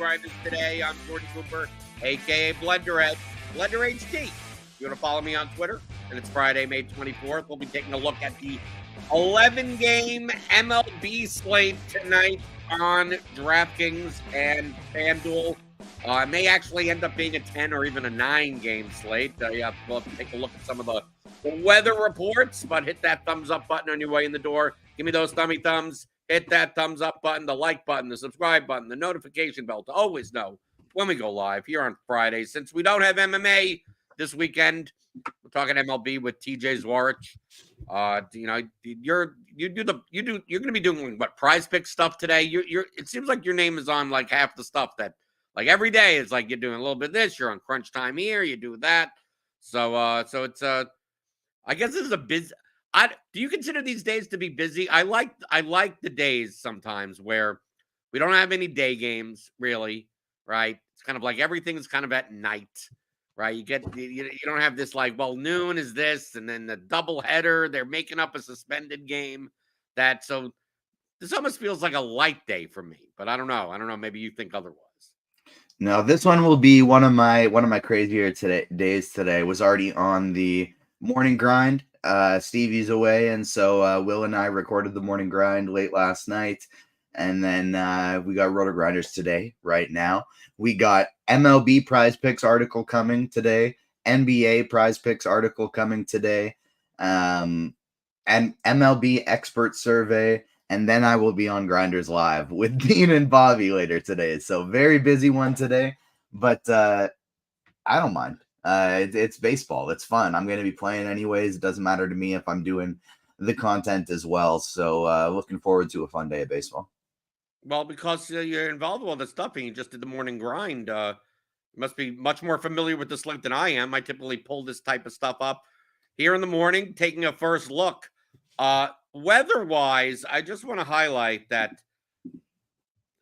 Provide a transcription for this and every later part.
RotoGrinders Today. I'm Jordan Cooper, a.k.a. BlenderHD, BlenderHD. You want to follow me on Twitter? And it's Friday, May 24th. We'll be taking a look at the 11-game MLB slate tonight on DraftKings and FanDuel. It may actually end up being a 10 or even a 9-game slate. We'll have to take a look at some of the weather reports, but hit that thumbs up button on your way in the door. Give me those thummy thumbs. Hit that thumbs up button, the like button, the subscribe button, the notification bell to always know when we go live here on Friday. Since we don't have MMA this weekend, we're talking MLB with TJ ZWARYCH. You're going to be doing what, Prize Pick stuff today? It seems like your name is on like half the stuff that, like, every day it's like you're doing a little bit of this, you're on Crunch Time here, you do that. So it's I guess this is a busy. Do you consider these days to be busy? I like the days sometimes where we don't have any day games, really, right? It's kind of like everything's kind of at night, right? You don't have this like, well, noon is this, and then the double header. They're making up a suspended game. So this almost feels like a light day for me, but I don't know. Maybe you think otherwise. No, this one will be one of my crazier days today. Was already on the morning grind. Stevie's away, and so Will and I recorded the morning grind late last night, and then we got RotoGrinders Today right now. We got MLB Prize Picks article coming today, NBA Prize Picks article coming today, and MLB expert survey, and then I will be on Grinders Live with Dean and Bobby later today. So very busy one today, but I don't mind. It's baseball. It's fun. I'm going to be playing anyways. It doesn't matter to me if I'm doing the content as well. So looking forward to a fun day of baseball. Well, because you're involved with all this stuff and you just did the morning grind, you must be much more familiar with the slate than I am. I typically pull this type of stuff up here in the morning, taking a first look. Weather-wise, I just want to highlight that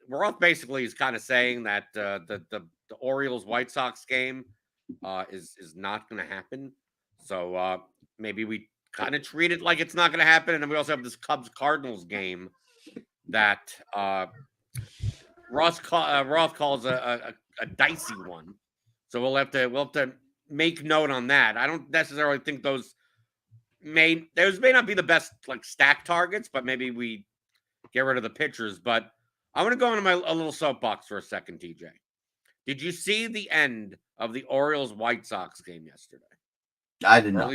Roth basically is kind of saying that the Orioles-White Sox game is not going to happen. So maybe we kind of treat it like it's not going to happen. And then we also have this Cubs-Cardinals game that Roth calls a dicey one. So we'll have to make note on that. I don't necessarily think those may not be the best like stack targets, but maybe we get rid of the pitchers. But I want to go into a little soapbox for a second, TJ. Did you see the end of the Orioles-White Sox game yesterday? I did not.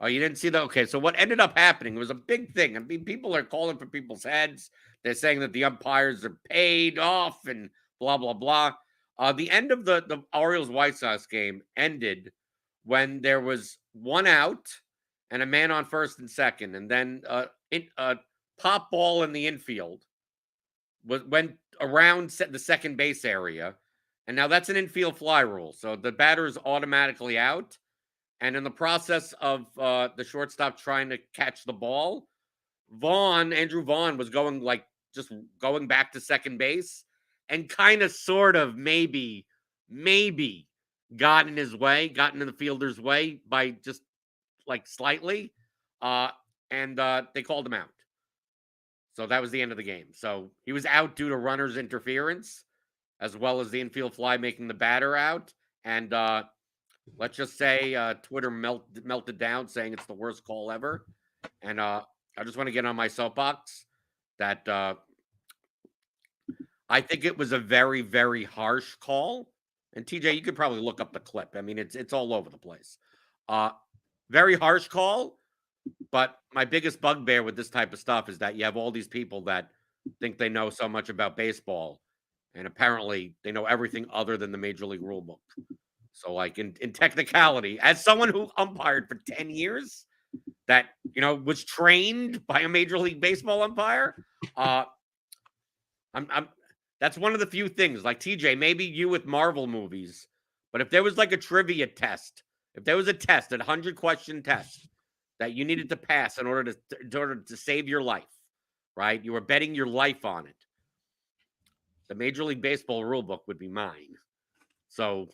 Oh, you didn't see that? Okay, so what ended up happening, it was a big thing. I mean, people are calling for people's heads. They're saying that the umpires are paid off and blah, blah, blah. The end of the Orioles-White Sox game ended when there was one out and a man on first and second, and then a pop ball in the infield went around the second base area, and now that's an infield fly rule. So the batter is automatically out, and in the process of the shortstop trying to catch the ball, Andrew Vaughn was going back to second base, and kind of sort of maybe got in the fielder's way by just like slightly, and they called him out. So that was the end of the game. So he was out due to runner's interference, as well as the infield fly making the batter out. And let's just say Twitter melted down, saying it's the worst call ever. And I just want to get on my soapbox that I think it was a very, very harsh call. And TJ, you could probably look up the clip. I mean, it's all over the place. Very harsh call. But my biggest bugbear with this type of stuff is that you have all these people that think they know so much about baseball, and apparently they know everything other than the Major League Rulebook. So, like in technicality, as someone who umpired for 10 years, that was trained by a Major League Baseball umpire, that's one of the few things. Like TJ, maybe you with Marvel movies, but if there was like a trivia test, if there was a test, a 100-question test that you needed to pass in order to save your life, right? You were betting your life on it. The Major League Baseball rulebook would be mine. So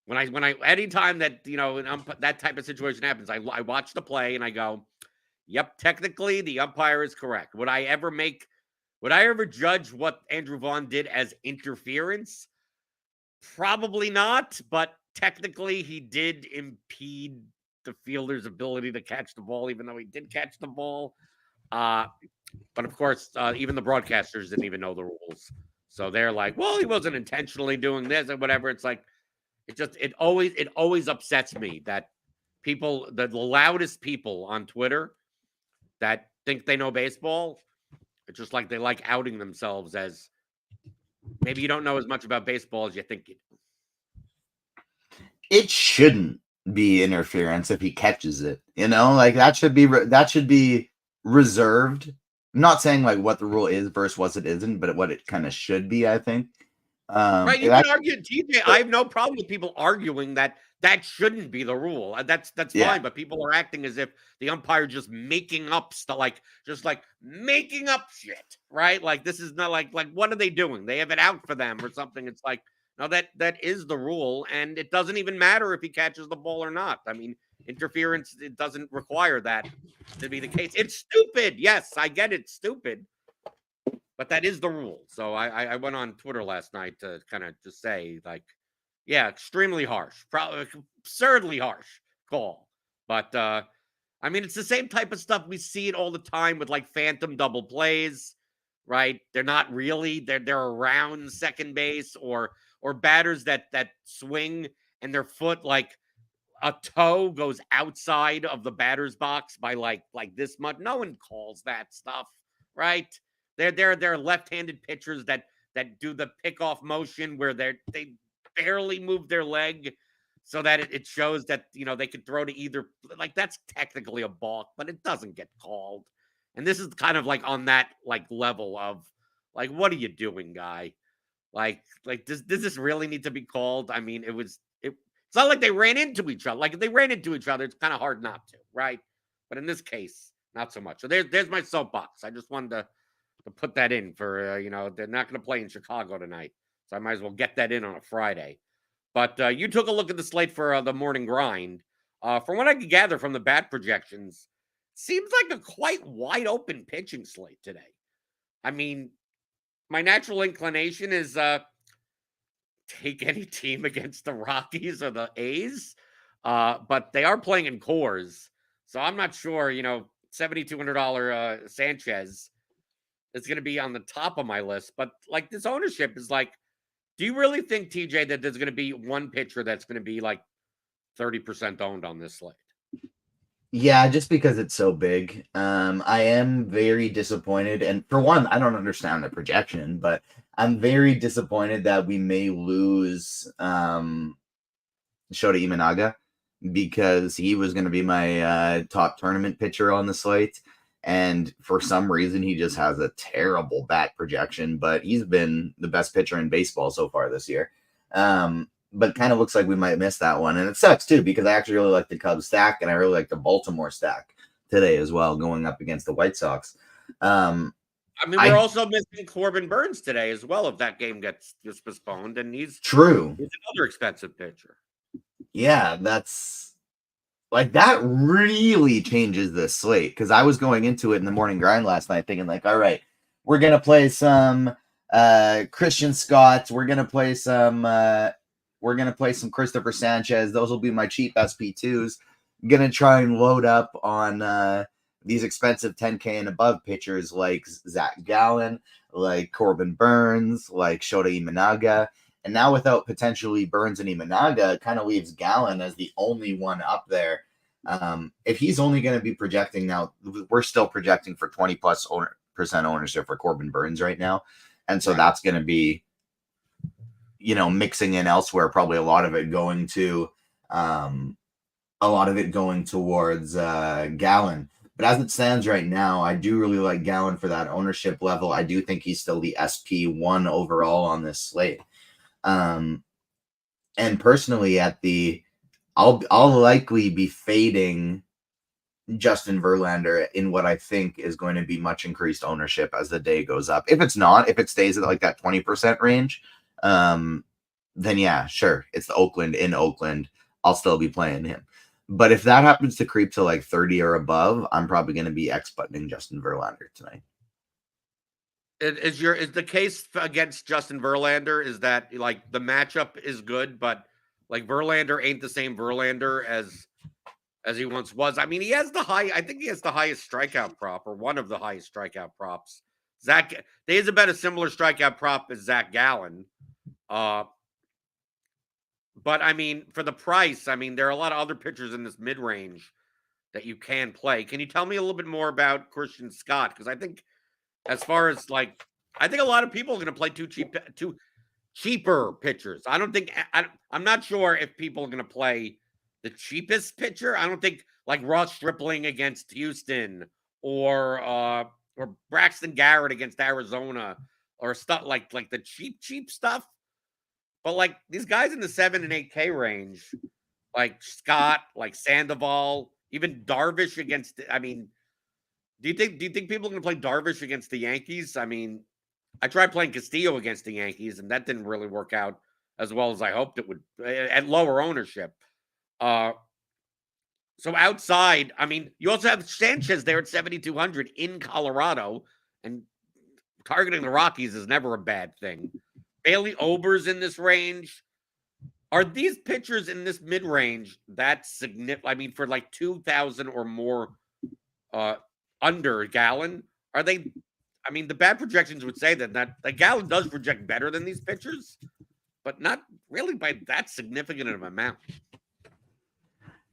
when I anytime that that type of situation happens, I watch the play and I go, "Yep, technically the umpire is correct." Would I ever make Would I ever judge what Andrew Vaughn did as interference? Probably not, but technically he did impede the fielder's ability to catch the ball, even though he did catch the ball. But of course, even the broadcasters didn't even know the rules. So they're like, well, he wasn't intentionally doing this or whatever. It's like, it always upsets me that people, the loudest people on Twitter that think they know baseball, it's just like they like outing themselves as maybe you don't know as much about baseball as you think you do. It shouldn't be interference if he catches it. Like that should be reserved. I'm not saying like what the rule is versus what it isn't, but what it kind of should be, I think. Right, you can argue, TJ. I have no problem with people arguing that shouldn't be the rule. That's fine, but people are acting as if the umpire just making up stuff, just making up shit, right? Like this is not like what are they doing? They have it out for them or something. It's like, no, that is the rule, and it doesn't even matter if he catches the ball or not. I mean, interference, it doesn't require that to be the case. It's stupid. Yes, I get it, stupid. But that is the rule. So I went on Twitter last night to kind of just say, like, yeah, extremely harsh, probably absurdly harsh call. But I mean, it's the same type of stuff we see it all the time with like phantom double plays, right? They're not really they're around second base or batters that swing and their foot like a toe goes outside of the batter's box by like this much. No one calls that stuff, right? They're left-handed pitchers that do the pickoff motion where they barely move their leg so that it shows that they can throw to either, like that's technically a balk, but it doesn't get called. And this is kind of like on that like level of like, what are you doing, guy? Like does this really need to be called? I mean, it's not like they ran into each other. Like if they ran into each other, it's kind of hard not to, right? But in this case, not so much. So there's my soapbox. I just wanted to put that in for, they're not going to play in Chicago tonight. So I might as well get that in on a Friday. But you took a look at the slate for the morning grind. From what I could gather from the bat projections, seems like a quite wide open pitching slate today. I mean, my natural inclination is take any team against the Rockies or the A's. But they are playing in Coors. So I'm not sure, $7,200 Sanchez is going to be on the top of my list. But like this ownership is like, do you really think, TJ, that there's going to be one pitcher that's going to be like 30% owned on this slate? Yeah, just because it's so big. I am very disappointed. And for one, I don't understand the projection, but I'm very disappointed that we may lose Shota Imanaga because he was going to be my top tournament pitcher on the slate. And for some reason, he just has a terrible bat projection, but he's been the best pitcher in baseball so far this year. But kind of looks like we might miss that one. And it sucks, too, because I actually really like the Cubs stack, and I really like the Baltimore stack today as well, going up against the White Sox. I mean, we're also missing Corbin Burns today as well if that game gets postponed, and he's true. He's another expensive pitcher. Yeah, that's... Like, that really changes the slate, because I was going into it in the morning grind last night thinking, like, all right, we're going to play some Christian Scott. We're going to play some Christopher Sanchez. Those will be my cheap SP2s. I'm going to try and load up on these expensive 10K and above pitchers like Zach Gallen, like Corbin Burns, like Shota Imanaga. And now without potentially Burns and Imanaga, it kind of leaves Gallen as the only one up there. If he's only going to be projecting now, we're still projecting for 20+% ownership for Corbin Burns right now. And so that's going to be, mixing in elsewhere, probably a lot of it going towards Gallen. But as it stands right now, I do really like Gallen for that ownership level. I do think he's still the SP1 overall on this slate. And personally, I'll likely be fading Justin Verlander in what I think is going to be much increased ownership as the day goes up. If it stays at like that 20% range, then yeah, sure, it's the Oakland in Oakland. I'll still be playing him. But if that happens to creep to like 30 or above, I'm probably going to be X-buttoning Justin Verlander tonight. Is the case against Justin Verlander is that like the matchup is good, but like Verlander ain't the same Verlander as he once was. I mean, he has I think he has the highest strikeout prop, or one of the highest strikeout props. There's about a similar strikeout prop as Zach Gallen. But I mean, for the price, I mean, there are a lot of other pitchers in this mid range that you can play. Can you tell me a little bit more about Christian Scott? Because I think, as far as like, I think a lot of people are going to play two cheaper pitchers. I don't think I'm not sure if people are going to play the cheapest pitcher. I don't think like Ross Stripling against Houston or Braxton Garrett against Arizona or stuff like the cheap stuff. But like these guys in the 7 and 8K range, like Scott, like Sandoval, even Darvish against. I mean, do you think people are going to play Darvish against the Yankees? I mean, I tried playing Castillo against the Yankees, and that didn't really work out as well as I hoped it would at lower ownership. So outside, I mean, you also have Sanchez there at 7,200 in Colorado, and targeting the Rockies is never a bad thing. Bailey Ober's in this range. Are these pitchers in this mid range that significant? I mean, for like 2,000 or more under Gallen, are they? I mean, the bad projections would say that Gallen does project better than these pitchers, but not really by that significant of an amount.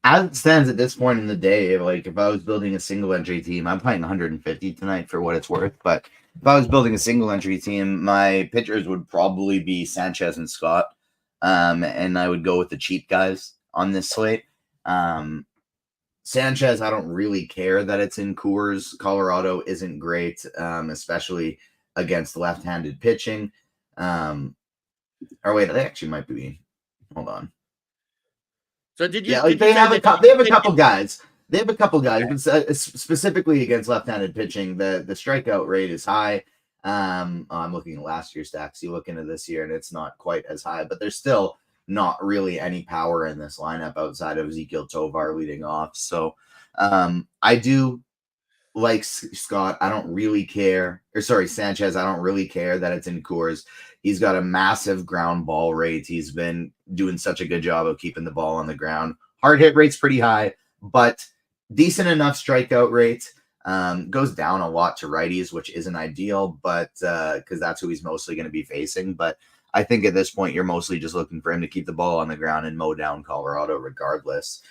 As it stands at this point in the day, like if I was building a single entry team, I'm playing 150 tonight for what it's worth. But if I was building a single entry team, my pitchers would probably be Sanchez and Scott, and I would go with the cheap guys on this slate. Sanchez, I don't really care that it's in Coors. Colorado isn't great, especially against left-handed pitching. Or wait, they actually might be. Hold on. So did you? Yeah, like they have a couple guys. They have a couple guys, okay. But specifically against left-handed pitching, the strikeout rate is high. I'm looking at last year's stats. You look into this year, and it's not quite as high, but there's still not really any power in this lineup outside of Ezekiel Tovar leading off. So I do like Scott. I don't really care. Or sorry, Sanchez. I don't really care that it's in Coors. He's got a massive ground ball rate. He's been doing such a good job of keeping the ball on the ground. Hard hit rate's pretty high, but decent enough strikeout rate. Goes down a lot to righties, which isn't ideal, but because that's who he's mostly going to be facing. But I think at this point, you're mostly just looking for him to keep the ball on the ground and mow down Colorado regardless.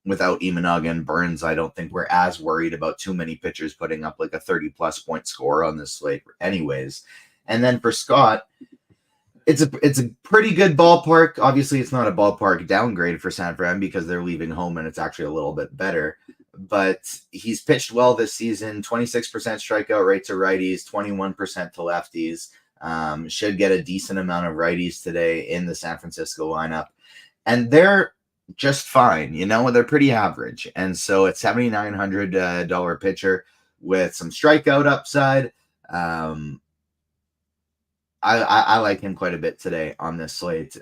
Without Imanaga and Burns, I don't think we're as worried about too many pitchers putting up like a 30-plus point score on this slate anyways. And then for Scott, it's a pretty good ballpark. Obviously, it's not a ballpark downgrade for San Fran because they're leaving home and it's actually a little bit better. But he's pitched well this season, 26% strikeout rate to righties, 21% to lefties. Should get a decent amount of righties today in the San Francisco lineup. And they're just fine, they're pretty average. And so at $7,900 pitcher with some strikeout upside, I like him quite a bit today on this slate,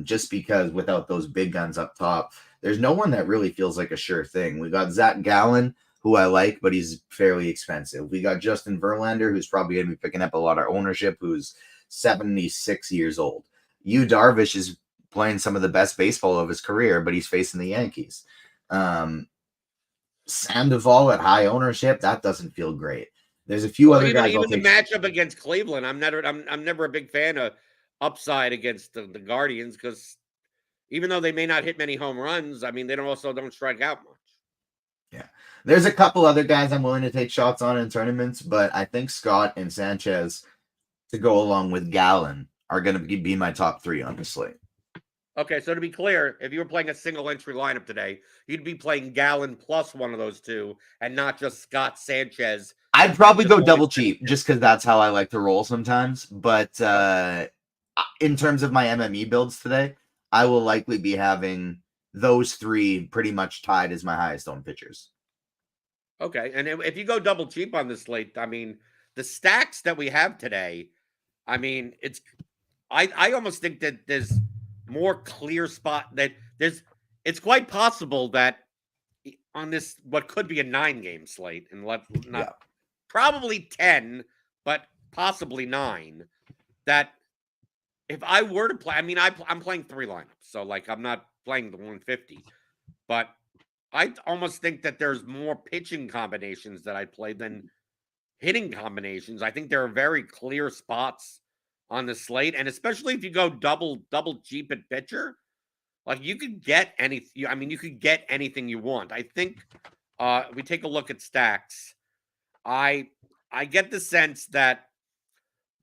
just because without those big guns up top, there's no one that really feels like a sure thing. We got Zach Gallen, who I like, but he's fairly expensive. We got Justin Verlander, who's probably going to be picking up a lot of ownership, who's 76 years old. Yu Darvish is playing some of the best baseball of his career, but he's facing the Yankees. Sandoval at high ownership, that doesn't feel great. There's a few other guys. Even the matchup against Cleveland, I'm never a big fan of upside against the Guardians because even though they may not hit many home runs, I mean they don't strike out much. Yeah, there's a couple other guys I'm willing to take shots on in tournaments, but I think Scott and Sanchez, to go along with Gallen, are going to be my top three on the slate. Okay, so to be clear, if you were playing a single entry lineup today, you'd be playing Gallen plus one of those two, and not just Scott Sanchez. I'd probably go double cheap just because that's how I like to roll sometimes. But in terms of my MME builds today, I will likely be having those three pretty much tied as my highest owned pitchers. Okay, and if you go double cheap on this slate, I mean, the stacks that we have today, I mean, I almost think that there's more clear spot that it's quite possible that on this what could be a 9-game slate and probably 10, but possibly 9, that if I were to play, I mean, I'm playing 3 lineups, so like I'm not playing the 150, but I almost think that there's more pitching combinations that I play than hitting combinations. I think there are very clear spots on the slate, and especially if you go double cheap at pitcher, like you could get anything. I mean, you could get anything you want. I think if we take a look at stacks, I get the sense that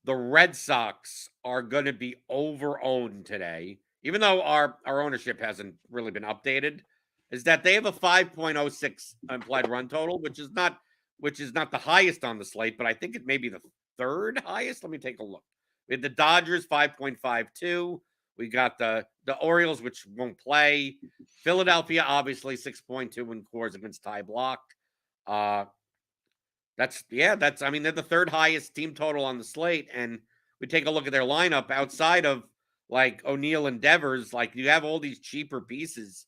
the Red Sox are going to be over-owned today, even though our ownership hasn't really been updated. Is that they have a 5.06 implied run total, which is not the highest on the slate, but I think it may be the 3rd highest. Let me take a look. We had the Dodgers 5.52. We got the Orioles, which won't play. Philadelphia, obviously 6.2 in cores against Ty Block. That's I mean, they're the 3rd highest team total on the slate. And we take a look at their lineup outside of like O'Neill and Devers, like you have all these cheaper pieces.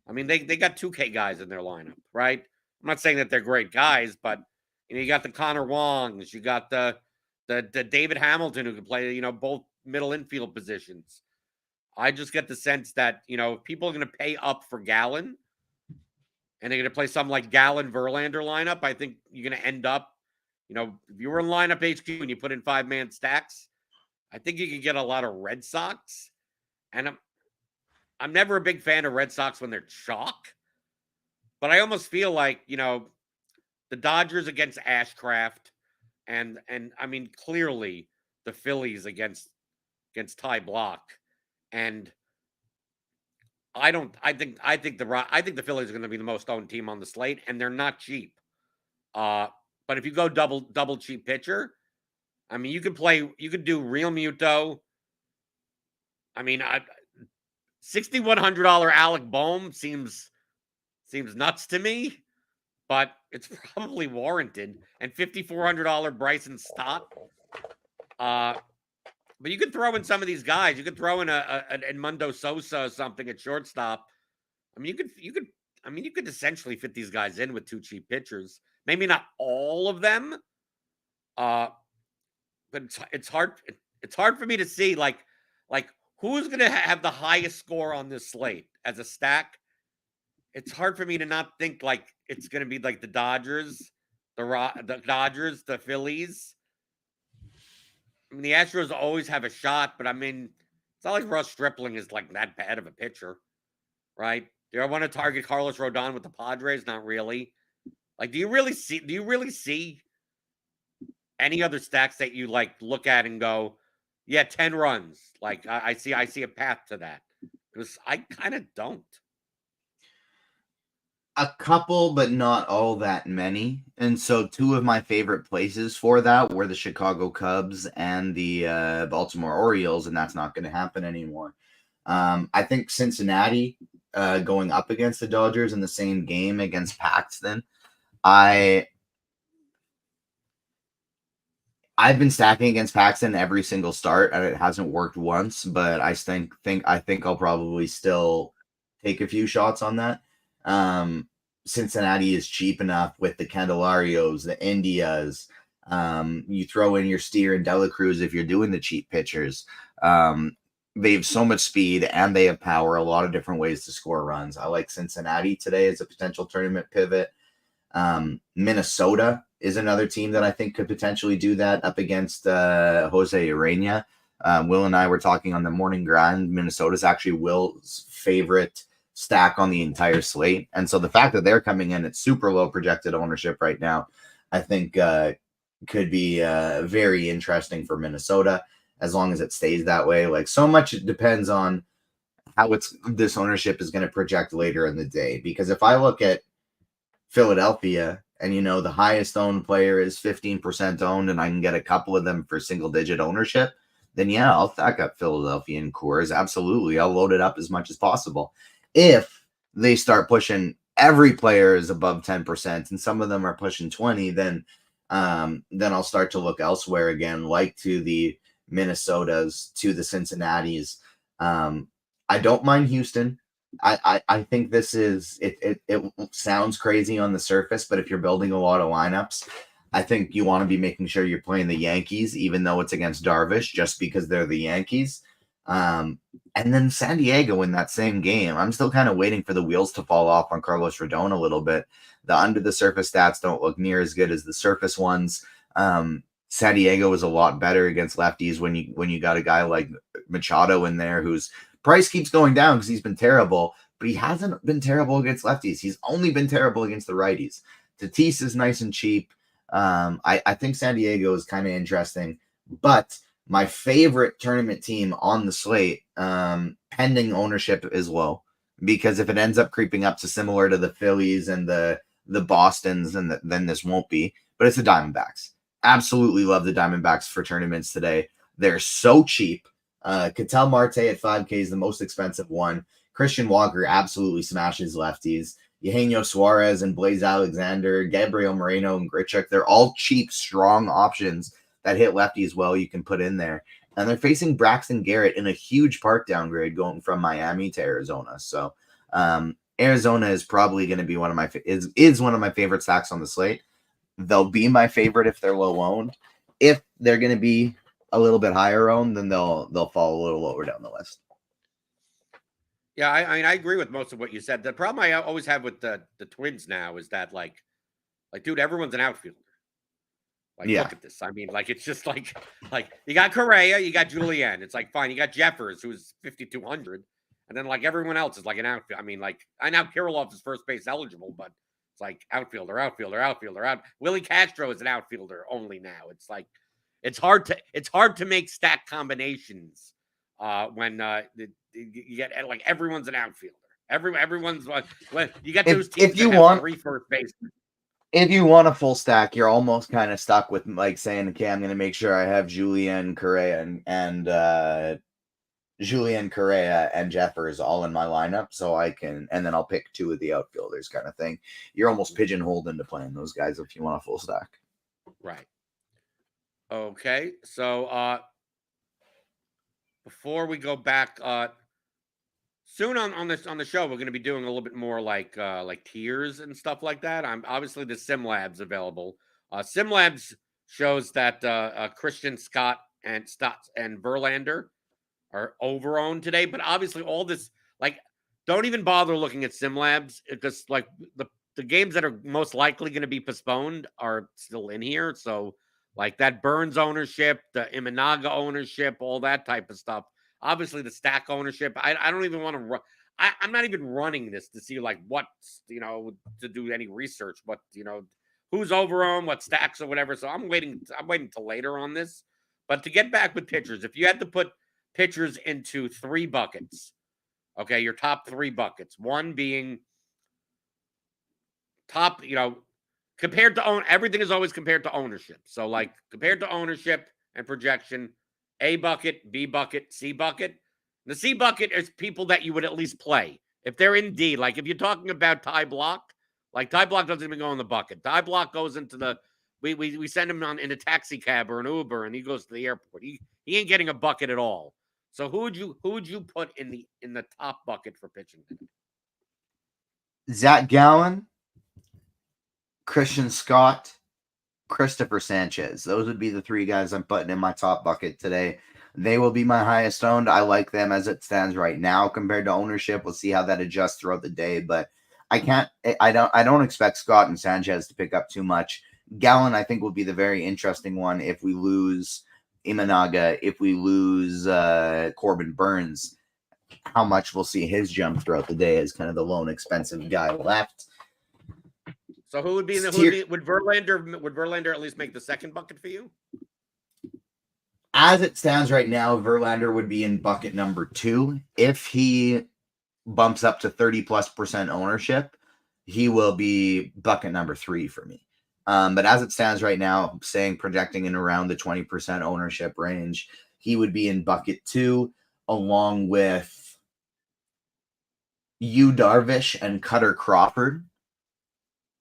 I mean, they got 2K guys in their lineup, right? I'm not saying that they're great guys, but you got the Connor Wongs, you got the David Hamilton who can play, both middle infield positions. I just get the sense that, if people are going to pay up for Gallen and they're going to play some like Gallen Verlander lineup, I think you're going to end up, if you were in lineup HQ and you put in 5-man stacks, I think you can get a lot of Red Sox. And I'm never a big fan of Red Sox when they're chalk, but I almost feel like, the Dodgers against Ashcraft and I mean, clearly the Phillies against Ty Block. And I think the Phillies are going to be the most owned team on the slate, and they're not cheap. But if you go double cheap pitcher, I mean, you could do Real Muto. I mean, $6,100 Alec Boehm seems nuts to me, but it's probably warranted. And $5,400 Bryson Stott. But you could throw in some of these guys. You could throw in an Edmundo Sosa or something at shortstop. I mean, you could essentially fit these guys in with 2 cheap pitchers. Maybe not all of them. But it's hard. It's hard for me to see like who's going to have the highest score on this slate as a stack. It's hard for me to not think like it's going to be like the Dodgers, the Phillies. I mean, the Astros always have a shot, but I mean, it's not like Russ Stripling is like that bad of a pitcher, right? Do I want to target Carlos Rodon with the Padres? Not really. Like, do you really see any other stacks that you like look at and go, yeah, 10 runs? Like, I see a path to that. Because I kind of don't. A couple, but not all that many. And so 2 of my favorite places for that were the Chicago Cubs and the Baltimore Orioles, and that's not going to happen anymore. I think Cincinnati going up against the Dodgers in the same game against Paxton. I've been stacking against Paxton every single start, and it hasn't worked once, but I think I'll probably still take a few shots on that. Cincinnati is cheap enough with the Candelarios, the Indias. You throw in your Steer and Dela Cruz if you're doing the cheap pitchers. They have so much speed and they have power, a lot of different ways to score runs. I like Cincinnati today as a potential tournament pivot. Minnesota is another team that I think could potentially do that up against Jose Urena. Will and I were talking on the morning grind. Minnesota's actually Will's favorite stack on the entire slate. And so the fact that they're coming in at super low projected ownership right now, I think could be very interesting for Minnesota as long as it stays that way. Like, so much depends on how this ownership is going to project later in the day. Because if I look at Philadelphia and, the highest owned player is 15% owned and I can get a couple of them for single digit ownership, then yeah, I'll stack up Philadelphia in cores. Absolutely. I'll load it up as much as possible. If they start pushing every player is above 10% and some of them are pushing 20, then I'll start to look elsewhere again, like to the Minnesotas, to the Cincinnatis. I don't mind Houston. I think this is it sounds crazy on the surface, but if you're building a lot of lineups, I think you want to be making sure you're playing the Yankees, even though it's against Darvish, just because they're the Yankees. And then San Diego in that same game. I'm still kind of waiting for the wheels to fall off on Carlos Rodon a little bit. The under the surface stats don't look near as good as the surface ones. San Diego is a lot better against lefties when you got a guy like Machado in there whose price keeps going down because he's been terrible, but he hasn't been terrible against lefties. He's only been terrible against the righties. Tatis is nice and cheap. I think San Diego is kind of interesting, but my favorite tournament team on the slate, pending ownership is low, because if it ends up creeping up to similar to the Phillies and the Bostons, then this won't be, but it's the Diamondbacks. Absolutely love the Diamondbacks for tournaments today. They're so cheap. Ketel Marte at 5K is the most expensive one. Christian Walker absolutely smashes lefties. Eugenio Suarez and Blaze Alexander, Gabriel Moreno and Grichuk, they're all cheap, strong options that hit lefties well you can put in there. And they're facing Braxton Garrett in a huge park downgrade going from Miami to Arizona. So Arizona is probably going to be one of my favorite stacks on the slate. They'll be my favorite if they're low owned. If they're going to be a little bit higher owned, then they'll fall a little lower down the list. Yeah, I mean, I agree with most of what you said. The problem I always have with the Twins now is that, like, dude, everyone's an outfielder. Like, look at this. I mean, like, it's just like you got Correa, you got Julian. It's like, fine. You got Jeffers, who's 5,200. And then, like, everyone else is like an outfielder. I mean, like, I know Kirilloff is first base eligible, but it's like outfielder. Willie Castro is an outfielder only now. It's like, it's hard to make stack combinations when you get, like, everyone's an outfielder. Everyone's like, when you get those teams if you that want 3 first basemen. If you want a full stack, you're almost kind of stuck with, like, saying, okay, I'm going to make sure I have Julian Correa and Jeffers all in my lineup, so I can, and then I'll pick 2 of the outfielders, kind of thing. You're almost pigeonholed into playing those guys if you want a full stack. Right. Okay. So before we go back, soon on the show, we're going to be doing a little bit more like tiers and stuff like that. I'm obviously the SimLabs available. SimLabs shows that Christian Scott and Verlander are overowned today, but obviously all this, like, don't even bother looking at SimLabs, because, like, the games that are most likely going to be postponed are still in here. So, like, that Burns ownership, the Imanaga ownership, all that type of stuff. Obviously, the stack ownership. I don't even want to run. I'm not even running this to see, like, what, to do any research, but, who's overowned, what stacks or whatever. So I'm waiting till later on this. But to get back with pitchers, if you had to put pitchers into 3 buckets, okay, your top 3 buckets, one being top, compared to everything is always compared to ownership. So, like, compared to ownership and projection, A bucket, B bucket, C bucket. The C bucket is people that you would at least play. If they're in D, like, if you're talking about Ty Block, like, Ty Block doesn't even go in the bucket. Ty Block goes into the, we send him in a taxi cab or an Uber, and he goes to the airport. He ain't getting a bucket at all. So who would you put in the top bucket for pitching? Zach Gallen, Christian Scott, Christopher Sanchez. Those would be the 3 guys I'm putting in my top bucket today. They will be my highest owned. I like them as it stands right now compared to ownership. We'll see how that adjusts throughout the day, but I don't expect Scott and Sanchez to pick up too much. Gallen, I think, will be the very interesting one if we lose Imanaga, if we lose Corbin Burns, how much we'll see his jump throughout the day as kind of the lone expensive guy left. So who would be in the would Verlander at least make the second bucket for you? As it stands right now, Verlander would be in bucket number 2. If he bumps up to 30+% ownership, he will be bucket number 3 for me. But as it stands right now, projecting in around the 20% ownership range, he would be in bucket 2, along with Yu Darvish and Cutter Crawford.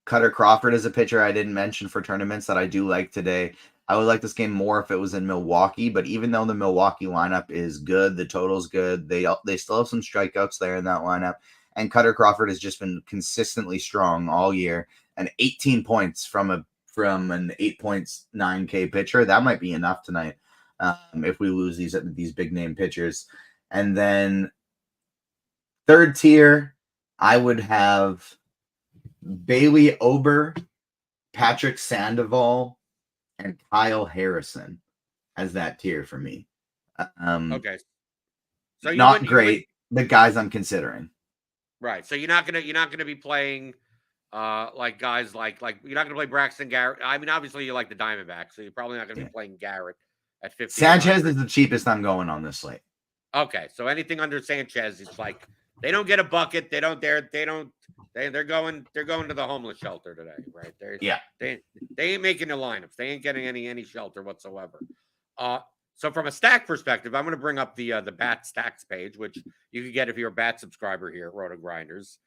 Cutter Crawford is a pitcher I didn't mention for tournaments that I do like today. I would like this game more if it was in Milwaukee, but even though the Milwaukee lineup is good, the total's good, they still have some strikeouts there in that lineup, and Cutter Crawford has just been consistently strong all year, and 18 points from from an 8.9K pitcher. That might be enough tonight if we lose these big name pitchers. And then third tier, I would have Bailey Ober, Patrick Sandoval, and Kyle Harrison as that tier for me. Okay. So not great, the guys I'm considering. Right. So you're not gonna be playing like guys like you're not gonna play Braxton Garrett. I mean, obviously you like the Diamondbacks, so you're probably not gonna be playing Garrett at 50. Sanchez is the cheapest I'm going on this slate. Okay, so anything under Sanchez is like they don't get a bucket. They're going to the homeless shelter today, right? They ain't making the lineups. They ain't getting any shelter whatsoever. So from a stack perspective, I'm going to bring up the bat stacks page, which you can get if you're a bat subscriber here at RotoGrinders.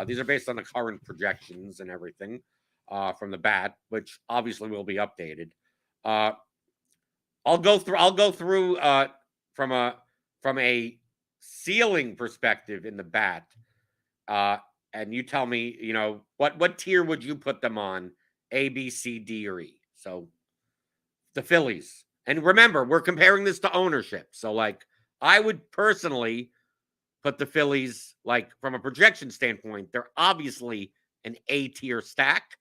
These are based on the current projections and everything from the bat, which obviously will be updated. I'll go through from a ceiling perspective in the bat, and you tell me, what tier would you put them on? A, B, C, D, or E? So the Phillies. And remember, we're comparing this to ownership. So, I would personally put the Phillies, from a projection standpoint, they're obviously an A-tier stack.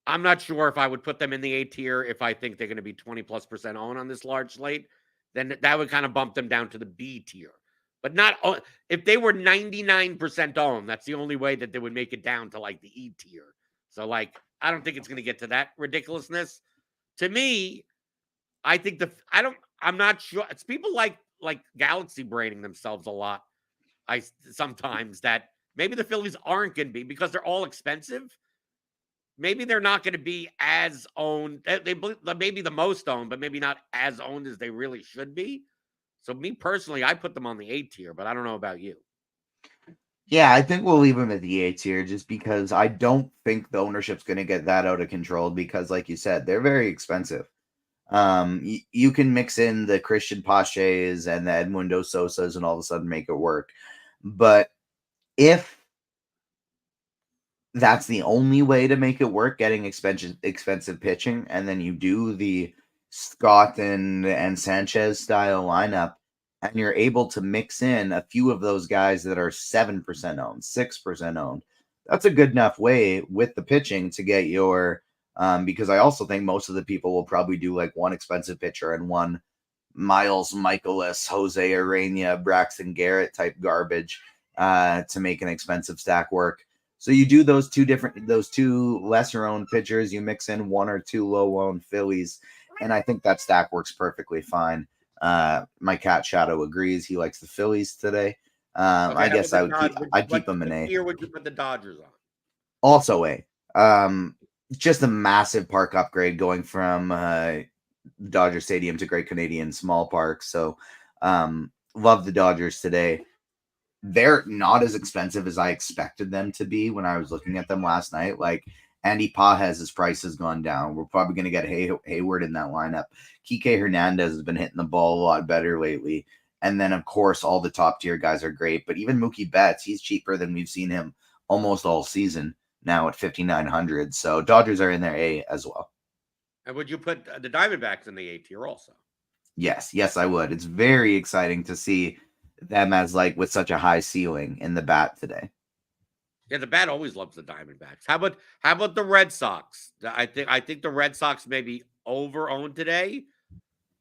I'm not sure if I would put them in the A tier if I think they're going to be 20+% owned on this large slate. Then that would kind of bump them down to the B tier. But not if they were 99% owned, that's the only way that they would make it down to the E tier. So I don't think it's going to get to that ridiculousness. To me, I think I'm not sure. It's people like galaxy braining themselves a lot. Sometimes that maybe the Phillies aren't going to be because they're all expensive. Maybe they're not going to be as owned. They may be the most owned, but maybe not as owned as they really should be. So me personally, I put them on the A tier, but I don't know about you. Yeah, I think we'll leave them at the A tier just because I don't think the ownership's going to get that out of control because, like you said, they're very expensive. You can mix in the Christian Paches and the Edmundo Sosas and all of a sudden make it work. But if that's the only way to make it work, getting expensive pitching, and then you do the Scott and Sanchez style lineup, and you're able to mix in a few of those guys that are 7% owned, 6% owned, that's a good enough way with the pitching to get your because I also think most of the people will probably do one expensive pitcher and one Miles Michaelis, Jose Urena, Braxton Garrett type garbage to make an expensive stack work. So you do those two lesser owned pitchers, you mix in one or two low owned Phillies, and I think that stack works perfectly fine. My cat Shadow agrees. He likes the Phillies today. Okay, I guess I'd keep them in A. Here would you put the Dodgers on? Also A. Just a massive park upgrade going from Dodger Stadium to Great Canadian Small Park. So love the Dodgers today. They're not as expensive as I expected them to be when I was looking at them last night. Andy Pages' price has gone down. We're probably going to get Hayward in that lineup. Kike Hernandez has been hitting the ball a lot better lately. And then, of course, all the top tier guys are great. But even Mookie Betts, he's cheaper than we've seen him almost all season now at 5,900. So Dodgers are in their A as well. And would you put the Diamondbacks in the A tier also? Yes, I would. It's very exciting to see them as with such a high ceiling in the bat today. Yeah, the bat always loves the Diamondbacks. How about the Red Sox? I think the Red Sox may be over-owned today,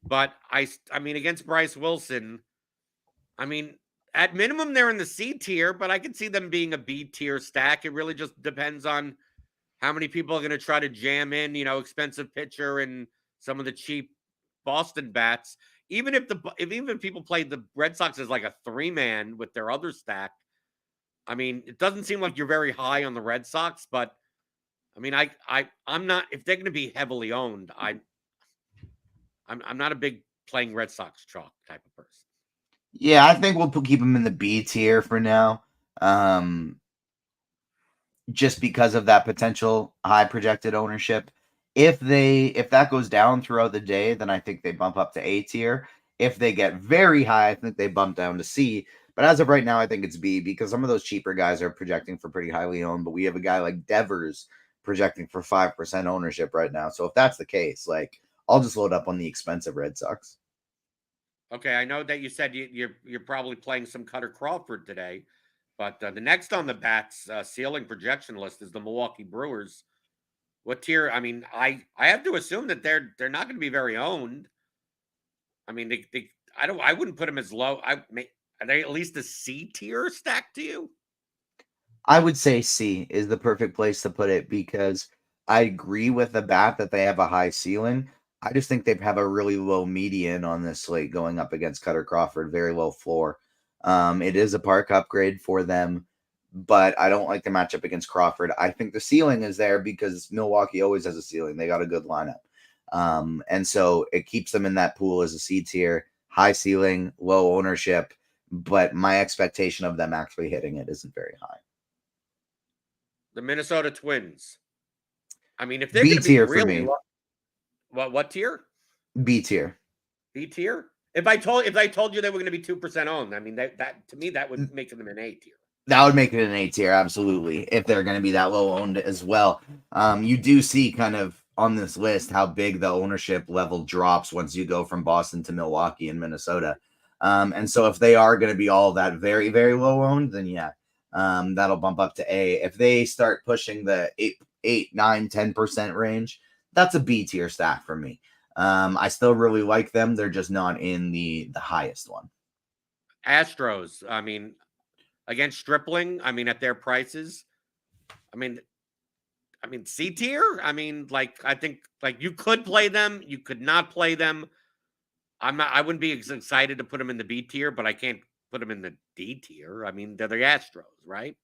but I mean against Bryce Wilson, I mean at minimum they're in the C tier, but I could see them being a B tier stack. It really just depends on how many people are going to try to jam in, expensive pitcher and some of the cheap Boston bats. Even if people played the Red Sox as a 3-man with their other stack, I mean, it doesn't seem like you're very high on the Red Sox, but I mean, I'm not, if they're going to be heavily owned, I'm not a big playing Red Sox chalk type of person. Yeah, I think we'll keep them in the B tier for now. Just because of that potential high projected ownership. If that goes down throughout the day, then I think they bump up to A tier. If they get very high, I think they bump down to C. But as of right now, I think it's B because some of those cheaper guys are projecting for pretty highly owned. But we have a guy like Devers projecting for 5% ownership right now. So if that's the case, like I'll just load up on the expensive Red Sox. Okay, I know that you said you're probably playing some Cutter Crawford today, but the next on the bats ceiling projection list is the Milwaukee Brewers. What tier? I mean, I have to assume that they're not going to be very owned. I mean, I wouldn't put them as low. Are they at least a C tier stack to you? I would say C is the perfect place to put it because I agree with the bat that they have a high ceiling. I just think they have a really low median on this slate going up against Cutter Crawford, very low floor. It is a park upgrade for them, but I don't like the matchup against Crawford. I think the ceiling is there because Milwaukee always has a ceiling. They got a good lineup. And so it keeps them in that pool as a C tier, high ceiling, low ownership, but my expectation of them actually hitting it isn't very high. The Minnesota Twins. I mean, if they're B going to be tier for really me. what tier? B tier. B tier. If I told you they were going to be 2% owned, I mean that to me that would make them an A tier. That would make it an A tier, absolutely, if they're going to be that low owned as well. You do see kind of on this list how big the ownership level drops once you go from Boston to Milwaukee and Minnesota. And so if they are going to be all that very, very low owned, then yeah, that'll bump up to A. If they start pushing the 8, 9, 10% range, that's a B tier stack for me. I still really like them. They're just not in the highest one. Astros, I mean, against Stripling, I mean, at their prices, I mean, C tier. I mean, like I think like you could play them, you could not play them. I wouldn't be as excited to put them in the B tier, but I can't put them in the D tier. I mean, they're the Astros, right?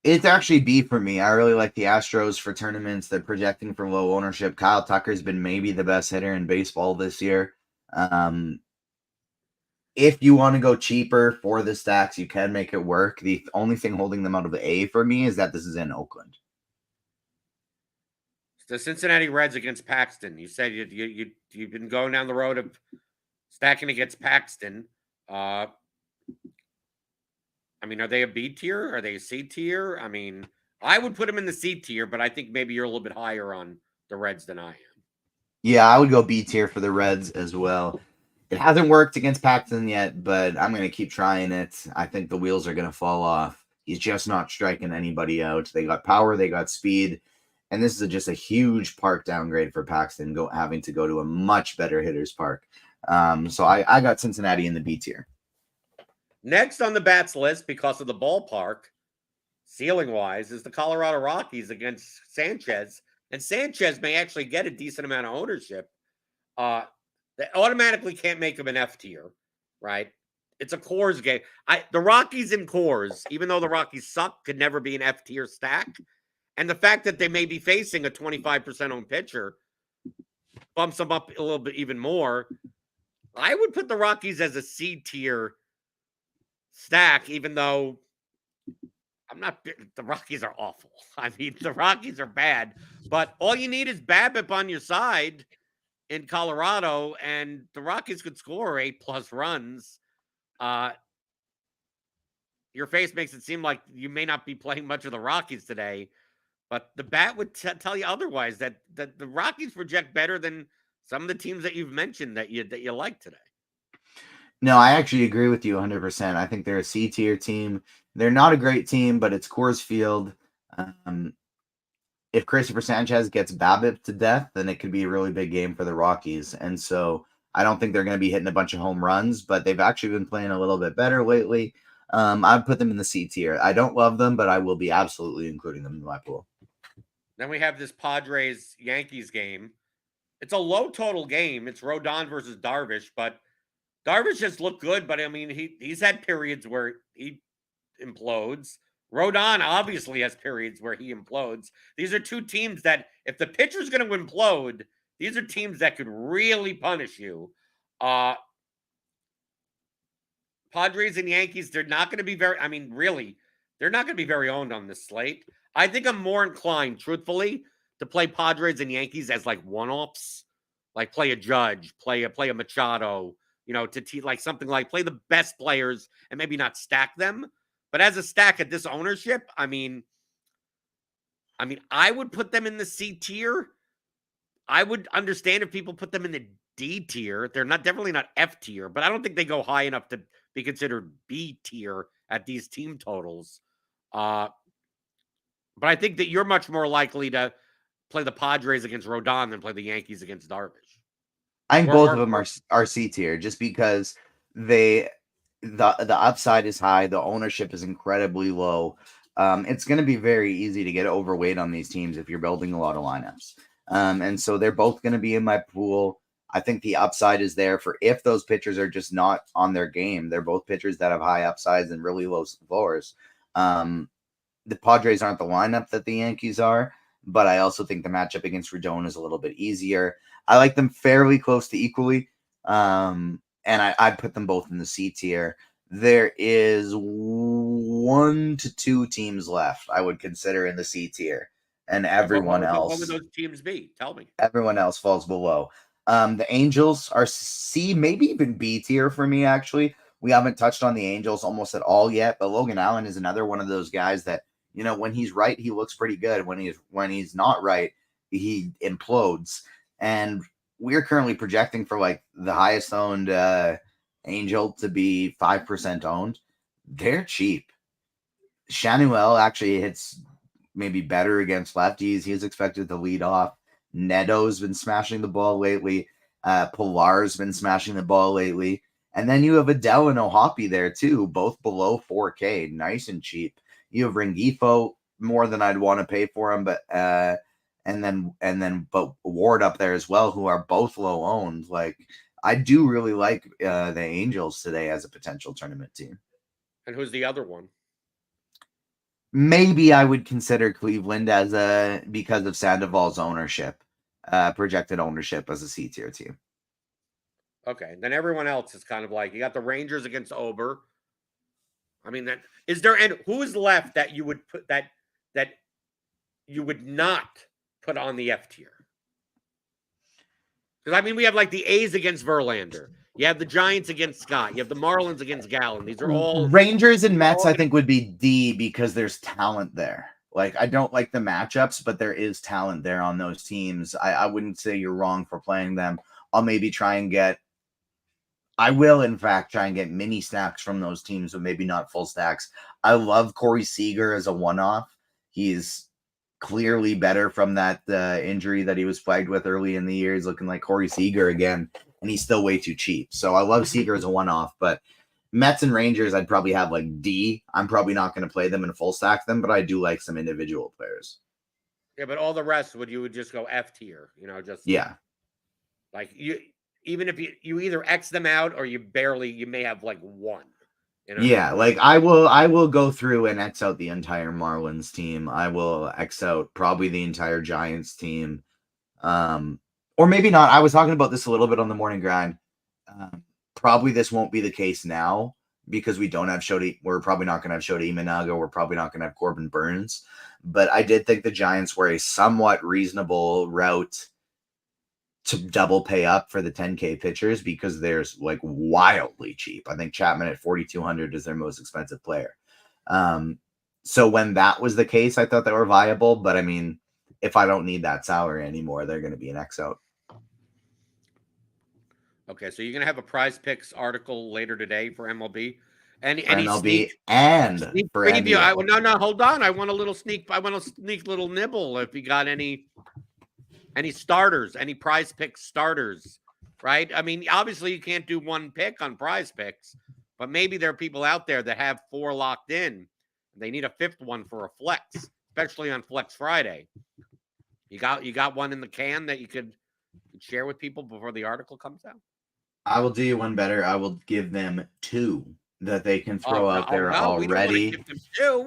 It's actually B for me. I really like the Astros for tournaments. They're projecting for low ownership. Kyle Tucker's been maybe the best hitter in baseball this year. If you want to go cheaper for the stacks, you can make it work. The only thing holding them out of the A for me is that this is in Oakland. The Cincinnati Reds against Paxton. You said you've been going down the road of stacking against Paxton. I mean, are they a B tier? Are they a C tier? I mean, I would put them in the C tier, but I think maybe you're a little bit higher on the Reds than I am. Yeah, I would go B tier for the Reds as well. It hasn't worked against Paxton yet, but I'm going to keep trying it. I think the wheels are going to fall off. He's just not striking anybody out. They got power, they got speed, and this is just a huge park downgrade for Paxton, having to go to a much better hitter's park. So I got Cincinnati in the B tier. Next on the bats list, because of the ballpark, ceiling-wise, is the Colorado Rockies against Sanchez. And Sanchez may actually get a decent amount of ownership. They automatically can't make him an F tier, right? It's a Coors game. The Rockies in Coors, even though the Rockies suck, could never be an F tier stack. And the fact that they may be facing a 25% owned pitcher bumps them up a little bit even more. I would put the Rockies as a C tier stack, even though the Rockies are awful. I mean, the Rockies are bad, but all you need is BABIP on your side in Colorado, and the Rockies could score 8+ runs. Your face makes it seem like you may not be playing much of the Rockies today, but the bat would tell you otherwise, that the Rockies project better than some of the teams that you've mentioned that you like today. No, I actually agree with you 100%. I think they're a C tier team. They're not a great team, but it's Coors Field. If Christopher Sanchez gets BABIP to death, then it could be a really big game for the Rockies. And so I don't think they're going to be hitting a bunch of home runs, but they've actually been playing a little bit better lately. I'd put them in the C tier. I don't love them, but I will be absolutely including them in my pool. Then we have this Padres-Yankees game. It's a low total game. It's Rodon versus Darvish, but Darvish has looked good, but I mean, he's had periods where he implodes. Rodon obviously has periods where he implodes. These are two teams that, if the pitcher's going to implode, these are teams that could really punish you. Padres and Yankees, they're not going to be very, I mean, really, they're not going to be very owned on this slate. I think I'm more inclined, truthfully, to play Padres and Yankees as like one-offs, like play a Judge, play a Machado, like something like play the best players and maybe not stack them. But as a stack at this ownership, I mean, I mean, I would put them in the C tier. I would understand if people put them in the D tier. They're definitely not F tier, but I don't think they go high enough to be considered B tier at these team totals. But I think that you're much more likely to play the Padres against Rodon than play the Yankees against Darvish. I think both of them are C tier just because the upside is high, the ownership is incredibly low. It's going to be very easy to get overweight on these teams if you're building a lot of lineups. And so they're both going to be in my pool. I think the upside is there for if those pitchers are just not on their game. They're both pitchers that have high upsides and really low floors. The Padres aren't the lineup that the Yankees are, but I also think the matchup against Rodon is a little bit easier. I like them fairly close to equally, and I'd put them both in the C tier. There is 1 to 2 teams left I would consider in the C tier, and everyone else. What would those teams be? Tell me. Everyone else falls below. The Angels are C, maybe even B tier for me, actually. We haven't touched on the Angels almost at all yet, but Logan Allen is another one of those guys that, you know, when he's right, he looks pretty good. When he's not right, he implodes. And we're currently projecting for like the highest owned Angel to be 5% owned. They're cheap. Shanuel actually hits maybe better against lefties. He's expected to lead off. Neto's been smashing the ball lately. Pilar's been smashing the ball lately. And then you have Adele and Ohapi there too, both below 4K, nice and cheap. You have Rengifo, more than I'd want to pay for him, but but Ward up there as well, who are both low owned. Like, I do really like the Angels today as a potential tournament team. And who's the other one? Maybe I would consider Cleveland because of Sandoval's ownership, projected ownership as a C tier team. Okay, then everyone else is kind of like, you got the Rangers against Ober. I mean, and who is left that you would put that you would not put on the F tier? Because, I mean, we have like the A's against Verlander. You have the Giants against Scott. You have the Marlins against Gallen. These are all Rangers and Mets. I think would be D because there's talent there. Like, I don't like the matchups, but there is talent there on those teams. I wouldn't say you're wrong for playing them. I'll maybe try and get. I will, in fact, try and get mini stacks from those teams, but maybe not full stacks. I love Corey Seager as a one-off. He's clearly better from that injury that he was plagued with early in the year. He's looking like Corey Seager again, and he's still way too cheap. So I love Seager as a one-off, but Mets and Rangers, I'd probably have like D. I'm probably not going to play them and full stack them, but I do like some individual players. Yeah, but all the rest you would just go F tier, just like you. Even if you either X them out or you may have like one. Yeah, like I will go through and X out the entire Marlins team. I will X out probably the entire Giants team. Or maybe not. I was talking about this a little bit on the morning grind. Probably this won't be the case now because we don't have Shodi. We're probably not going to have Shodi Imanaga. We're probably not going to have Corbin Burns. But I did think the Giants were a somewhat reasonable route to double pay up for the 10K pitchers because they're like wildly cheap. I think Chapman at 4,200 is their most expensive player. So when that was the case, I thought they were viable. But I mean, if I don't need that salary anymore, they're going to be an X out. Okay, so you're going to have a Prize Picks article later today for MLB. Any MLB and for preview. No, hold on. I want a sneak little nibble. If you got any starters, any Prize Picks starters, right? I mean, obviously you can't do one pick on Prize Picks, but maybe there are people out there that have 4 locked in. They need a 5th one for a flex, especially on Flex Friday. You got one in the can that you could share with people before the article comes out? I will do you one better. I will give them 2 that they can throw out there already.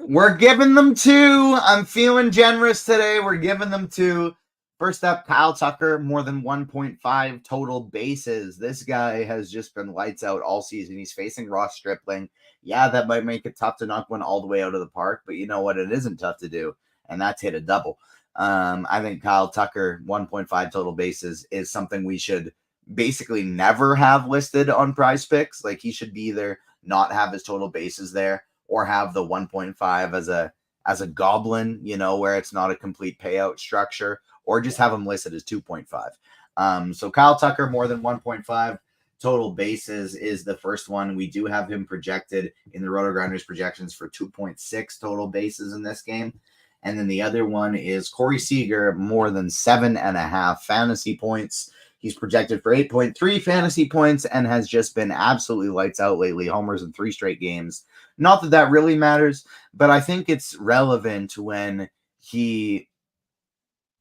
We're giving them 2. I'm feeling generous today. We're giving them 2. First up, Kyle Tucker, more than 1.5 total bases. This guy has just been lights out all season. He's facing Ross Stripling. Yeah, that might make it tough to knock one all the way out of the park, but you know what? It isn't tough to do, and that's hit a double. I think Kyle Tucker, 1.5 total bases, is something we should basically never have listed on Prize Picks. Like, he should be either not have his total bases there or have the 1.5 as a goblin, where it's not a complete payout structure, or just have him listed as 2.5. So Kyle Tucker, more than 1.5 total bases is the first one. We do have him projected in the RotoGrinders projections for 2.6 total bases in this game. And then the other one is Corey Seager, more than 7.5 fantasy points. He's projected for 8.3 fantasy points and has just been absolutely lights out lately. Homers in 3 straight games. Not that that really matters, but I think it's relevant when we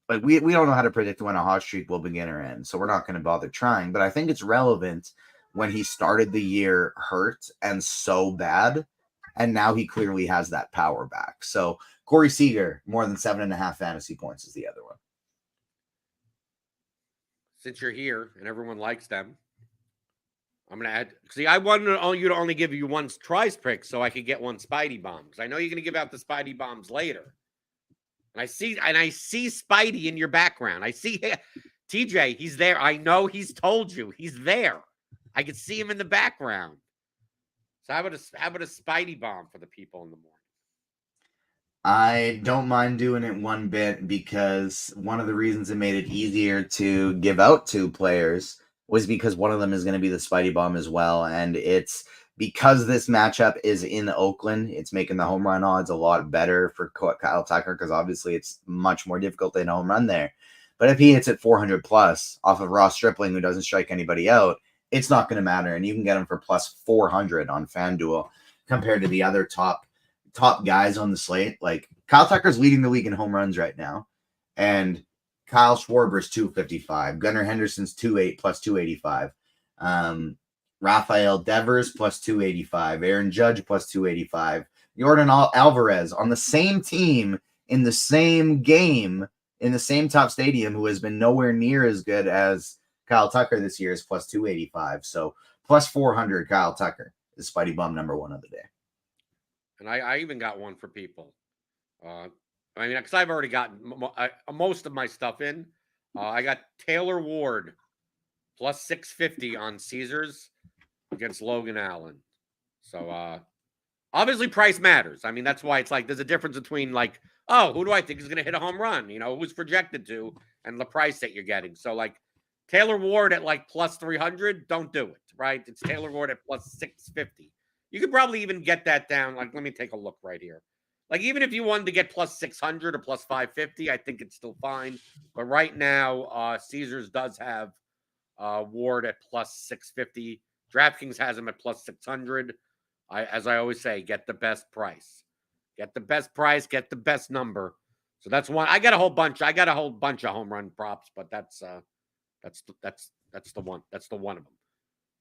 don't know how to predict when a hot streak will begin or end, so we're not going to bother trying. But I think it's relevant when he started the year hurt and so bad, and now he clearly has that power back. So Corey Seager, more than 7.5 fantasy points is the other one. Since you're here and everyone likes them, I'm going to add. See, I wanted you to only give you one prize pick so I could get one Spidey bomb, because I know you're going to give out the Spidey bombs later. And I see Spidey in your background. I see TJ. He's there. I know he's told you he's there. I can see him in the background. So how about a Spidey bomb for the people in the morning? I don't mind doing it one bit, because one of the reasons it made it easier to give out to players was because one of them is going to be the Spidey bomb as well. And it's because this matchup is in Oakland, it's making the home run odds a lot better for Kyle Tucker, because obviously it's much more difficult to hit a home run there. But if he hits it 400 plus off of Ross Stripling, who doesn't strike anybody out, it's not going to matter. And you can get him for plus 400 on FanDuel compared to the other top guys on the slate. Like, Kyle Tucker's leading the league in home runs right now, and Kyle Schwarber's 255, Gunnar Henderson's 2.8 plus 285, Rafael Devers plus 285, Aaron Judge plus 285, Jordan Alvarez on the same team in the same game in the same top stadium, who has been nowhere near as good as Kyle Tucker this year, is plus 285. So plus 400 Kyle Tucker is Spidey Bum number 1 of the day. And I even got one for people. I mean, because I've already gotten most of my stuff in. I got Taylor Ward plus 650 on Caesars against Logan Allen. So obviously price matters. I mean, that's why it's like there's a difference between like, oh, who do I think is going to hit a home run? Who's projected to, and the price that you're getting. So like Taylor Ward at like plus 300, don't do it, right? It's Taylor Ward at plus 650. You could probably even get that down. Like, let me take a look right here. Like, even if you wanted to get plus 600 or plus 550, I think it's still fine. But right now, Caesars does have Ward at plus 650. DraftKings has him at plus 600. As I always say, get the best price. Get the best price, get the best number. So that's one. I got a whole bunch of home run props, but that's the one. That's the one of them.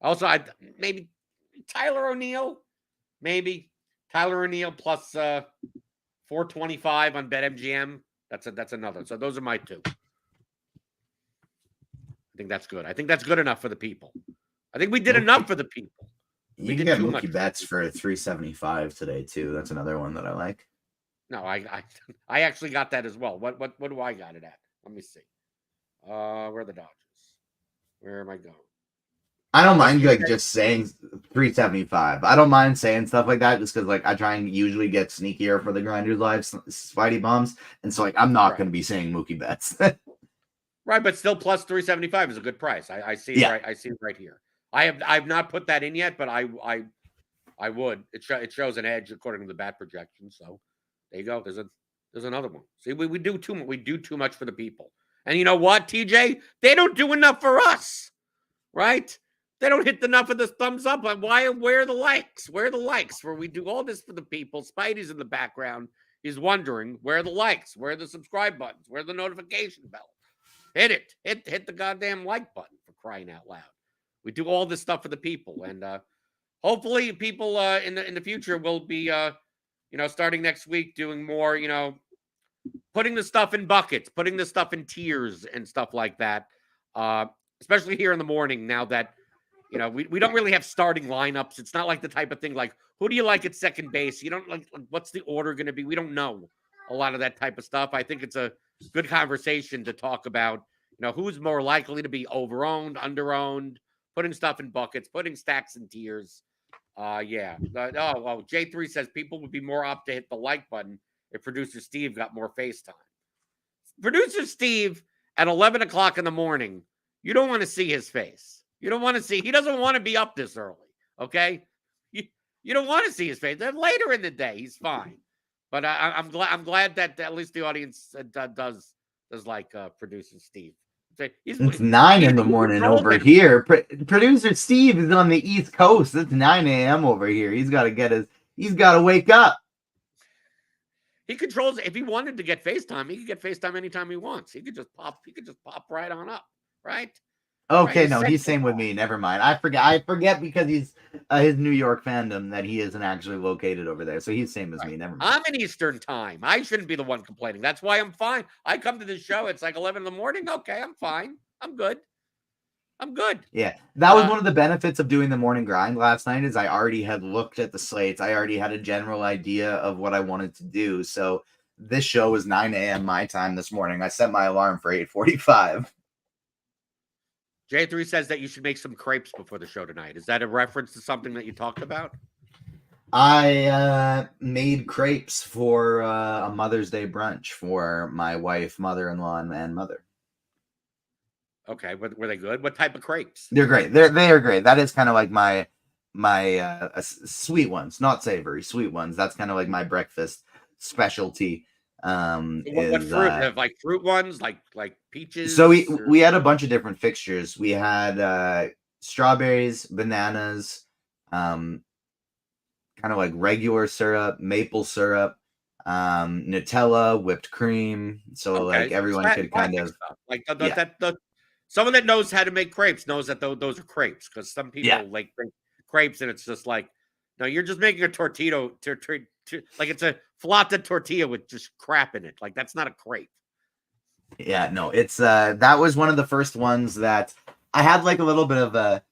Also, maybe Tyler O'Neill. Maybe Tyler O'Neill plus 425 on BetMGM. That's another. So those are my 2. I think that's good. I think that's good enough for the people. I think we did enough for the people. You can get Mookie Betts for 375 today too. That's another one that I like. No, I actually got that as well. What do I got it at? Let me see. Where are the Dodgers? Where am I going? I don't mind just saying 375. I don't mind saying stuff like that just because I try and usually get sneakier for the Grinders Live Spidey bombs, and so I'm not going to be saying Mookie Betts. Right, but still plus 375 is a good price. I see it right. I see it right here. I've not put that in yet, but I would. It shows an edge according to the bat projection. So there you go. There's another one. See, we do too much. We do too much for the people. And you know what, TJ? They don't do enough for us, right? They don't hit enough of the thumbs up. Where are the likes? Where are the likes? Where we do all this for the people. Spidey's in the background. He's wondering, where are the likes? Where are the subscribe buttons? Where are the notification bells? Hit it. Hit the goddamn like button, for crying out loud. We do all this stuff for the people. And hopefully people in the future will be, starting next week doing more, putting the stuff in buckets, putting the stuff in tiers and stuff like that. Especially here in the morning now that, we don't really have starting lineups. It's not like the type of thing like, who do you like at second base? You don't like, what's the order going to be? We don't know a lot of that type of stuff. I think it's a good conversation to talk about, who's more likely to be overowned, underowned, putting stuff in buckets, putting stacks in tiers. Yeah. J3 says people would be more apt to hit the like button if producer Steve got more FaceTime. Producer Steve at 11 o'clock in the morning, you don't want to see his face. You don't want to see, he doesn't want to be up this early, okay? You don't want to see his face. Then later in the day, he's fine. But I'm glad that at least the audience does like producer Steve. It's 9 in the morning over here. Producer Steve is on the East Coast. It's 9 a.m. over here. He's got to wake up. He controls. If he wanted to get FaceTime, he could get FaceTime anytime he wants. He could just pop right on up, right? Okay, right? No, he's same with me. Never mind. I forget because he's his New York fandom that he isn't actually located over there. So he's same as me. Never mind. I'm in Eastern time. I shouldn't be the one complaining. That's why I'm fine. I come to this show. It's like 11 in the morning. Okay, I'm fine. I'm good. Yeah, that was one of the benefits of doing the morning grind last night is I already had looked at the slates. I already had a general idea of what I wanted to do. So this show was 9 a.m. my time this morning. I set my alarm for 8:45. J3 says that you should make some crepes before the show tonight. Is that a reference to something that you talked about? I made crepes for a Mother's Day brunch for my wife, mother-in-law, and mother. Okay, were they good? What type of crepes? They're great. They are great. That is kind of like my sweet ones, not savory, sweet ones. That's kind of like my breakfast specialty. What fruit? Like fruit ones, like peaches. So we had a bunch of different fixtures. We had strawberries, bananas, kind of like regular syrup, maple syrup, Nutella, whipped cream. So like everyone could kind of stuff. Like someone that knows how to make crepes knows that those are crepes, because some people like crepes and it's just like, no, you're just making a tortilla, like it's a flattened tortilla with just crap in it. Like that's not a crepe. Yeah, no, it's that was one of the first ones that I had like a little bit of a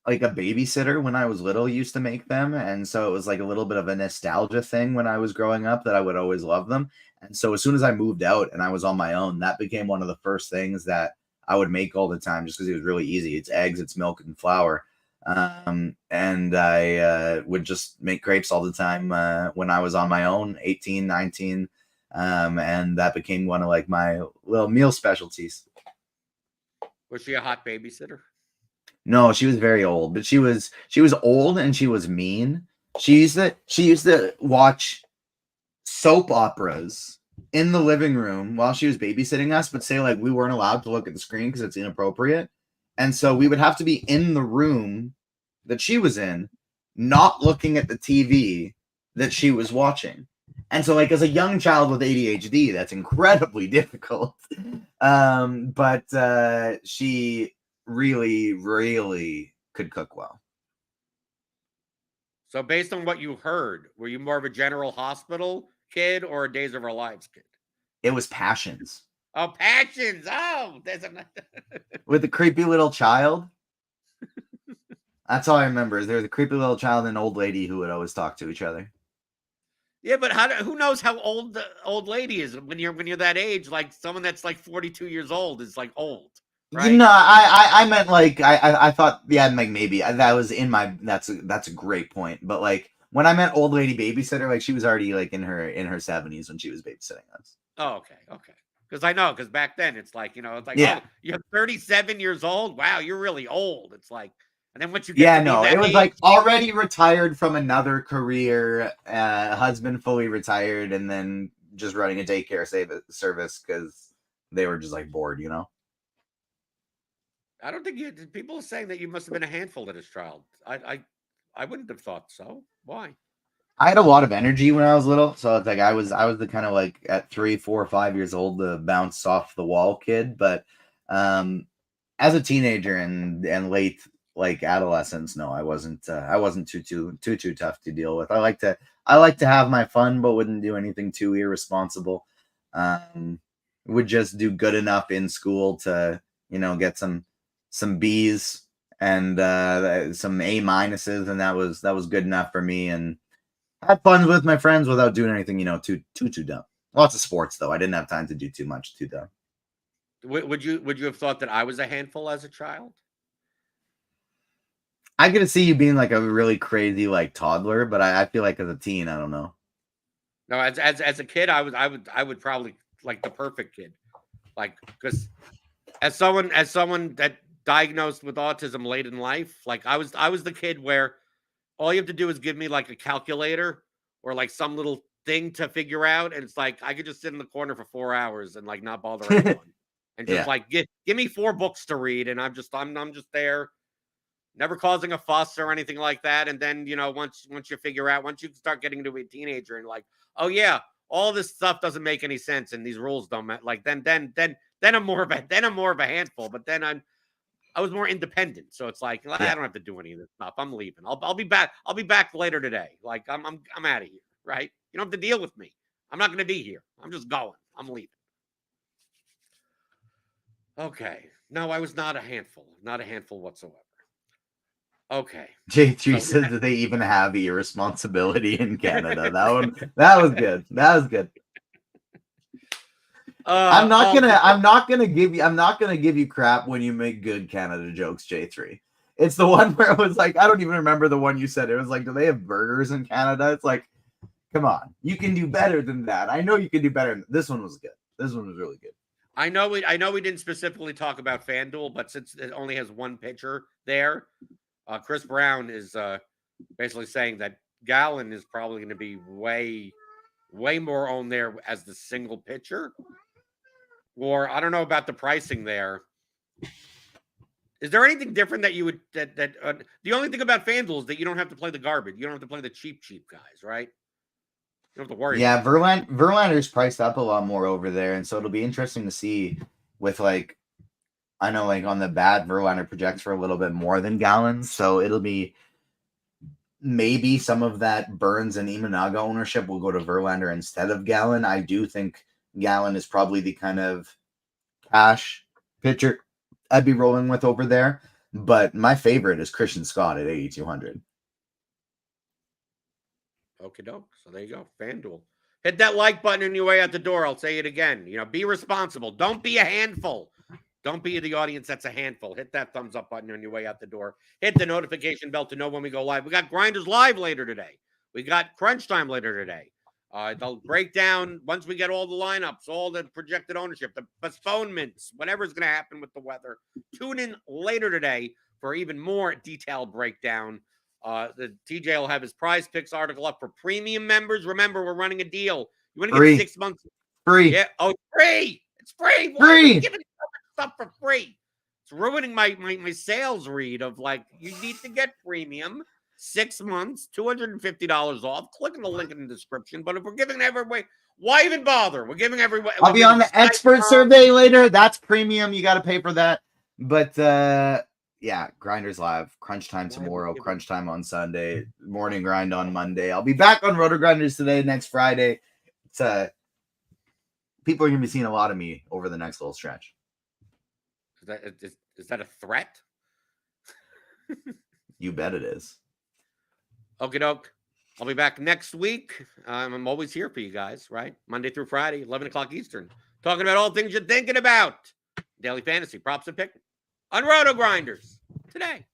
babysitter when I was little used to make them, and so it was like a little bit of a nostalgia thing when I was growing up that I would always love them. And so as soon as I moved out and I was on my own, that became one of the first things that I would make all the time just because it was really easy. It's eggs, it's milk, and flour. And I would just make crepes all the time when I was on my own, 18, 19. And that became one of like my little meal specialties. Was she a hot babysitter? No, she was very old, but she was old and she was mean. She used to watch soap operas in the living room while she was babysitting us, but say like we weren't allowed to look at the screen because it's inappropriate. And so we would have to be in the room that she was in, not looking at the TV that she was watching. And so like as a young child with ADHD, that's incredibly difficult. But she really, really could cook well. So based on what you heard, were you more of a General Hospital kid or a Days of Our Lives kid? It was Passions. Oh, Passions. Oh, with the creepy little child. That's all I remember. Is there was a creepy little child and an old lady who would always talk to each other. Yeah, but who knows how old the old lady is when you're that age? Like someone that's like 42 years old is like old. Right? No, I meant like I thought like maybe that was in my that's a great point. But like when I meant old lady babysitter, like she was already like in her 70s when she was babysitting us. Oh, okay. Because back then it's like, it's like, oh, you're 37 years old. Wow, you're really old. It's like, and then once you get it was like already retired from another career, husband fully retired, and then just running a daycare service because they were just like bored, I don't think people are saying that you must have been a handful as a child. I wouldn't have thought so. Why? I had a lot of energy when I was little, so it's like I was the kind of like at 3, 4, 5 years old the bounce off the wall kid. But as a teenager and late like adolescence, no, I wasn't too tough to deal with. I like to have my fun, but wouldn't do anything too irresponsible. Would just do good enough in school to get some B's and some A minuses, and that was good enough for me. And had fun with my friends without doing anything, too dumb. Lots of sports though. I didn't have time to do too much too dumb. Would you have thought that I was a handful as a child? I could see you being like a really crazy like toddler, but I feel like as a teen, I don't know. No, as a kid, I would probably like the perfect kid, like because as someone that diagnosed with autism late in life, like I was the kid where all you have to do is give me like a calculator or like some little thing to figure out, and it's like I could just sit in the corner for 4 hours and like not bother anyone, and just Yeah. like give me 4 books to read, and I'm just there, never causing a fuss or anything like that. And then once you figure out, once you start getting to a teenager and like, oh yeah, all this stuff doesn't make any sense and these rules don't like then I'm more of a handful. But then I was more independent, so it's like I Yeah. don't have to do any of this stuff. I'm leaving. I'll be back. I'll be back later today. Like I'm out of here. Right? You don't have to deal with me. I'm not going to be here. I'm just going. I'm leaving. Okay. No, I was not a handful. Not a handful whatsoever. Okay. J3 says that they even have irresponsibility in Canada. That was good. That was good. I'm not gonna give you crap when you make good Canada jokes, J3. It's the one where it was like, I don't even remember the one you said. It was like, do they have burgers in Canada? It's like, come on, you can do better than that. I know you can do better. This one was good. This one was really good. I know we didn't specifically talk about FanDuel, but since it only has one pitcher there, Chris Brown is basically saying that Gallen is probably going to be way more owned there as the single pitcher. Or I don't know about the pricing there. Is there anything different that you would the only thing about FanDuel is that you don't have to play the garbage. You don't have to play the cheap guys, right? You don't have to worry. Yeah, Verlander's priced up a lot more over there, and so it'll be interesting to see with like, I know like on the bat, Verlander projects for a little bit more than Gallen, so it'll be maybe some of that Burns and Imanaga ownership will go to Verlander instead of Gallen. I do think Gallen is probably the kind of cash pitcher I'd be rolling with over there, but my favorite is Christian Scott at 8,200. Okie doke. So there you go. FanDuel. Hit that like button on your way out the door. I'll say it again. Be responsible. Don't be a handful. Don't be the audience that's a handful. Hit that thumbs up button on your way out the door. Hit the notification bell to know when we go live. We got Grinders Live later today. We got Crunch Time later today. They'll break down once we get all the lineups, all the projected ownership, the postponements, whatever's going to happen with the weather. Tune in later today for even more detailed breakdown. The TJ will have his Prize Picks article up for premium members. Remember, we're running a deal. You want to get 6 months free? Yeah. Oh, free! It's free. Why are you giving stuff for free? It's ruining my sales read of like you need to get premium. 6 months, $250 off. Click on the link in the description. But if we're giving everybody, why even bother? We're giving everybody. I'll be on the expert survey later. That's premium. You got to pay for that. But yeah, Grinders Live, Crunch Time tomorrow, Crunch Time on Sunday, Morning Grind on Monday. I'll be back on RotoGrinders Today next Friday. It's people are gonna be seeing a lot of me over the next little stretch. Is that a threat? You bet it is. Okie doke. I'll be back next week. I'm always here for you guys, right? Monday through Friday, 11 o'clock Eastern. Talking about all things you're thinking about. Daily fantasy, props and pick on RotoGrinders Today.